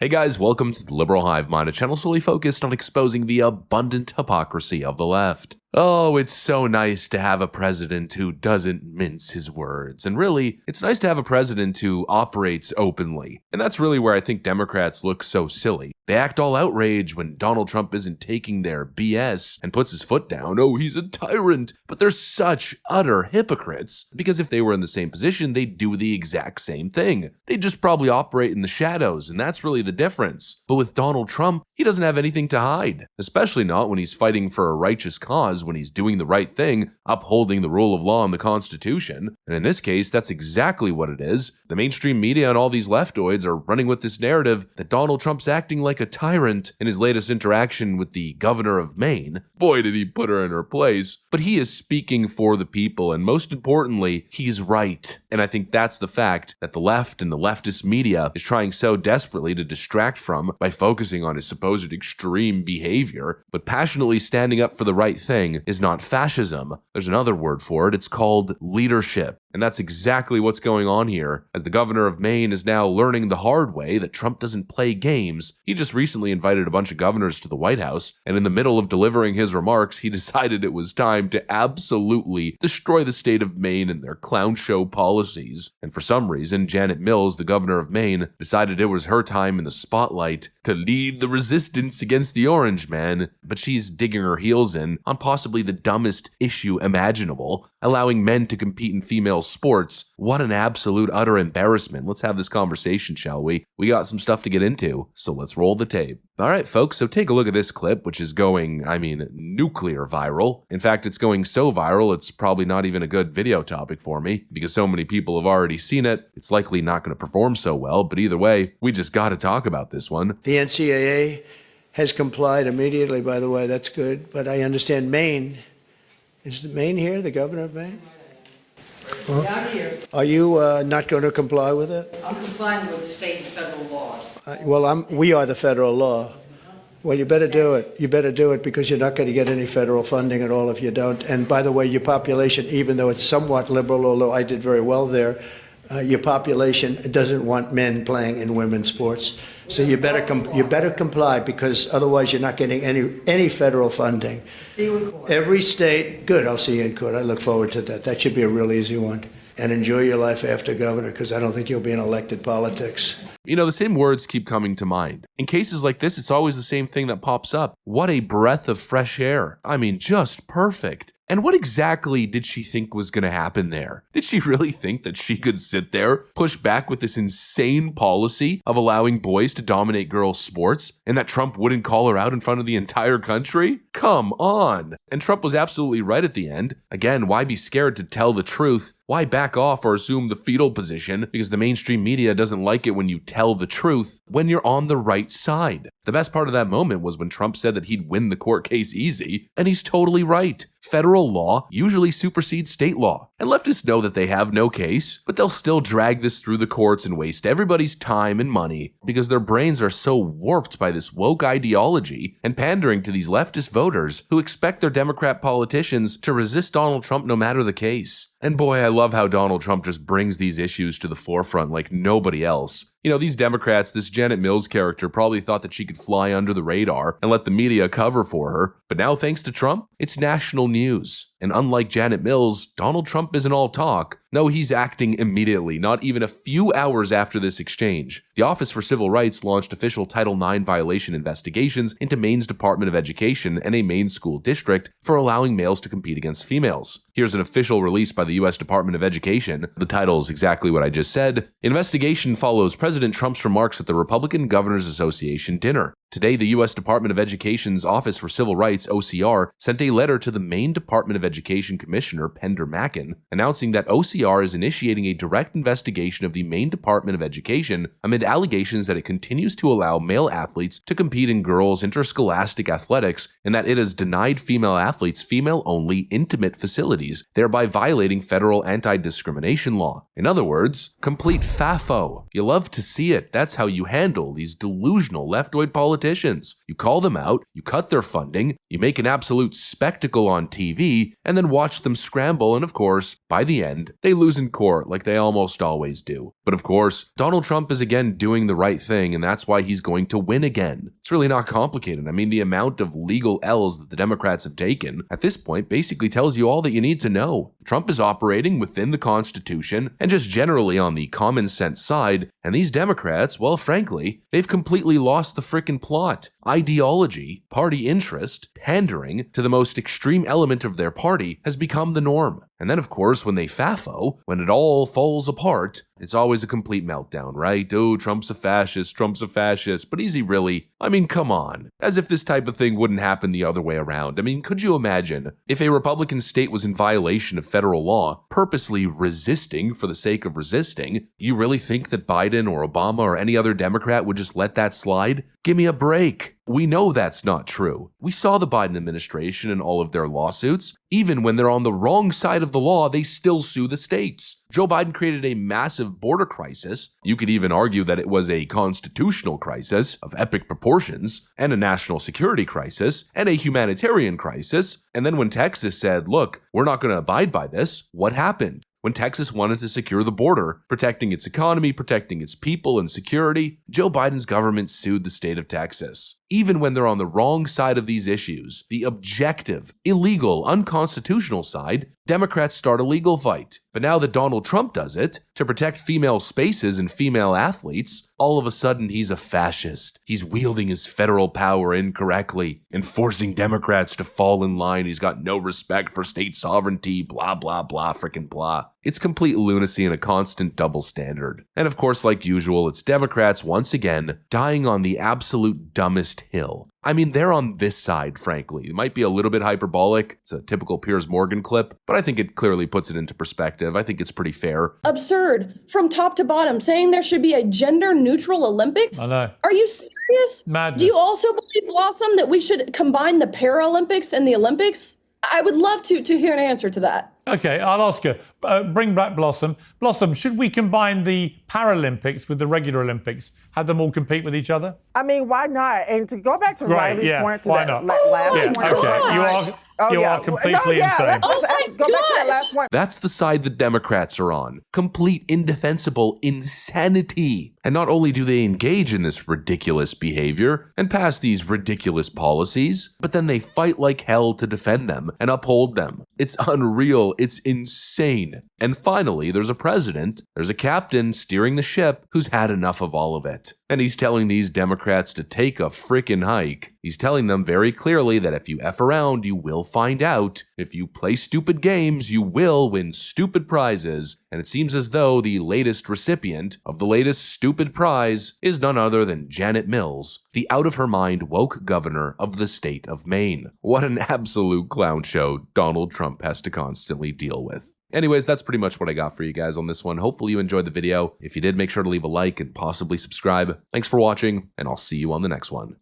Hey guys, welcome to the Liberal Hive Mind, a channel solely focused on exposing the abundant hypocrisy of the left. Oh, it's so nice to have a president who doesn't mince his words. And really, it's nice to have a president who operates openly. And that's really where I think Democrats look so silly. They act all outraged when Donald Trump isn't taking their BS and puts his foot down. Oh, he's a tyrant. But they're such utter hypocrites, because if they were in the same position, they'd do the exact same thing. They'd just probably operate in the shadows, and that's really the difference. But with Donald Trump, he doesn't have anything to hide, especially not when he's fighting for a righteous cause, when he's doing the right thing, upholding the rule of law and the Constitution. And in this case, that's exactly what it is. The mainstream media and all these leftoids are running with this narrative that Donald Trump's acting like a tyrant in his latest interaction with the governor of Maine. Boy, did he put her in her place. But he is speaking for the people, and most importantly, he's right. And I think that's the fact that the left and the leftist media is trying so desperately to distract from by focusing on his supposed extreme behavior. But passionately standing up for the right thing is not fascism. There's another word for it. It's called leadership. And that's exactly what's going on here, as the governor of Maine is now learning the hard way that Trump doesn't play games. He just recently invited a bunch of governors to the White House, and in the middle of delivering his remarks, he decided it was time to absolutely destroy the state of Maine and their clown show policies. And for some reason, Janet Mills, the governor of Maine, decided it was her time in the spotlight to lead the resistance against the Orange Man, but she's digging her heels in on possibly the dumbest issue imaginable, allowing men to compete in female sports. What an absolute utter embarrassment. Let's have this conversation, shall we? We got some stuff to get into, so let's roll the tape. Alright folks, so take a look at this clip, which is going, nuclear viral. In fact, it's going so viral, it's probably not even a good video topic for me, because so many people have already seen it. It's likely not going to perform so well, but either way, we just gotta talk about this one. The NCAA has complied immediately, by the way, that's good, but I understand Maine, is Maine here, the governor of Maine? Yeah, I'm here. Are you not going to comply with it? I'm complying with state and federal laws. We are the federal law. Well, you better do it. You better do it because you're not going to get any federal funding at all if you don't. And by the way, your population, even though it's somewhat liberal, although I did very well there, your population doesn't want men playing in women's sports. So you better comply, because otherwise you're not getting any federal funding. See you in court. Every state, good, I'll see you in court. I look forward to that. That should be a real easy one. And enjoy your life after governor, because I don't think you'll be in elected politics. You know, the same words keep coming to mind. In cases like this, it's always the same thing that pops up. What a breath of fresh air. I mean, just perfect. And what exactly did she think was going to happen there? Did she really think that she could sit there, push back with this insane policy of allowing boys to dominate girls' sports, and that Trump wouldn't call her out in front of the entire country? Come on. And Trump was absolutely right at the end. Again, why be scared to tell the truth? Why back off or assume the fetal position? Because the mainstream media doesn't like it when you tell the truth when you're on the right side. The best part of that moment was when Trump said that he'd win the court case easy, and he's totally right. Federal law usually supersedes state law, and leftists know that they have no case, but they'll still drag this through the courts and waste everybody's time and money because their brains are so warped by this woke ideology and pandering to these leftist voters who expect their Democrat politicians to resist Donald Trump no matter the case. And boy, I love how Donald Trump just brings these issues to the forefront like nobody else. You know, these Democrats, this Janet Mills character probably thought that she could fly under the radar and let the media cover for her. But now, thanks to Trump, it's national news. And unlike Janet Mills, Donald Trump isn't all talk. No, he's acting immediately, not even a few hours after this exchange. The Office for Civil Rights launched official Title IX violation investigations into Maine's Department of Education and a Maine school district for allowing males to compete against females. Here's an official release by the U.S. Department of Education. The title is exactly what I just said. Investigation follows President Trump's remarks at the Republican Governors Association dinner. Today, the U.S. Department of Education's Office for Civil Rights, OCR, sent a letter to the Maine Department of Education Commissioner Pender Mackin, announcing that OCR is initiating a direct investigation of the Maine Department of Education amid allegations that it continues to allow male athletes to compete in girls' interscholastic athletics and that it has denied female athletes female-only intimate facilities, thereby violating federal anti-discrimination law. In other words, complete FAFO. You love to see it. That's how you handle these delusional leftoid politicians politicians. You call them out, you cut their funding, you make an absolute spectacle on TV, and then watch them scramble, and of course, by the end, they lose in court like they almost always do. But of course, Donald Trump is again doing the right thing, and that's why he's going to win again. It's really not complicated. I mean, the amount of legal L's that the Democrats have taken at this point basically tells you all that you need to know. Trump is operating within the Constitution and just generally on the common sense side, and these Democrats, well, frankly, they've completely lost the frickin' plot. Ideology, party interest, pandering to the most extreme element of their party has become the norm. And then, of course, when they FAFO, when it all falls apart, it's always a complete meltdown, right? Oh, Trump's a fascist, but is he really? I mean, come on. As if this type of thing wouldn't happen the other way around. I mean, could you imagine if a Republican state was in violation of federal law, purposely resisting for the sake of resisting? You really think that Biden or Obama or any other Democrat would just let that slide? Give me a break. We know that's not true. We saw the Biden administration and all of their lawsuits. Even when they're on the wrong side of the law, they still sue the states. Joe Biden created a massive border crisis. You could even argue that it was a constitutional crisis of epic proportions, and a national security crisis, and a humanitarian crisis. And then when Texas said, look, we're not going to abide by this, what happened? When Texas wanted to secure the border, protecting its economy, protecting its people and security, Joe Biden's government sued the state of Texas. Even when they're on the wrong side of these issues, the objective, illegal, unconstitutional side, Democrats start a legal fight. But now that Donald Trump does it, to protect female spaces and female athletes, all of a sudden he's a fascist. He's wielding his federal power incorrectly and forcing Democrats to fall in line. He's got no respect for state sovereignty, blah, blah, blah, frickin' blah. It's complete lunacy and a constant double standard. And of course, like usual, it's Democrats once again dying on the absolute dumbest hill. I mean, they're on this side, frankly. It might be a little bit hyperbolic. It's a typical Piers Morgan clip, but I think it clearly puts it into perspective. I think it's pretty fair. Absurd, from top to bottom, saying there should be a gender-neutral Olympics? I know. Are you serious? Madness. Do you also believe, Blossom, that we should combine the Paralympics and the Olympics? I would love to hear an answer to that. Okay, I'll ask her. Bring back Blossom. Blossom, should we combine the Paralympics with the regular Olympics? Have them all compete with each other? I mean, why not? And to go back to Riley's point to why that not? last point. Okay, you are completely insane. Go back to that last point. That's the side the Democrats are on. Complete indefensible insanity. And not only do they engage in this ridiculous behavior and pass these ridiculous policies, but then they fight like hell to defend them and uphold them. It's unreal. It's insane. And finally, there's a president, there's a captain steering the ship who's had enough of all of it. And he's telling these Democrats to take a frickin' hike. He's telling them very clearly that if you F around, you will find out. If you play stupid games, you will win stupid prizes. And it seems as though the latest recipient of the latest stupid prize is none other than Janet Mills, the out-of-her-mind woke governor of the state of Maine. What an absolute clown show Donald Trump has to constantly deal with. Anyways, that's pretty much what I got for you guys on this one. Hopefully you enjoyed the video. If you did, make sure to leave a like and possibly subscribe. Thanks for watching, and I'll see you on the next one.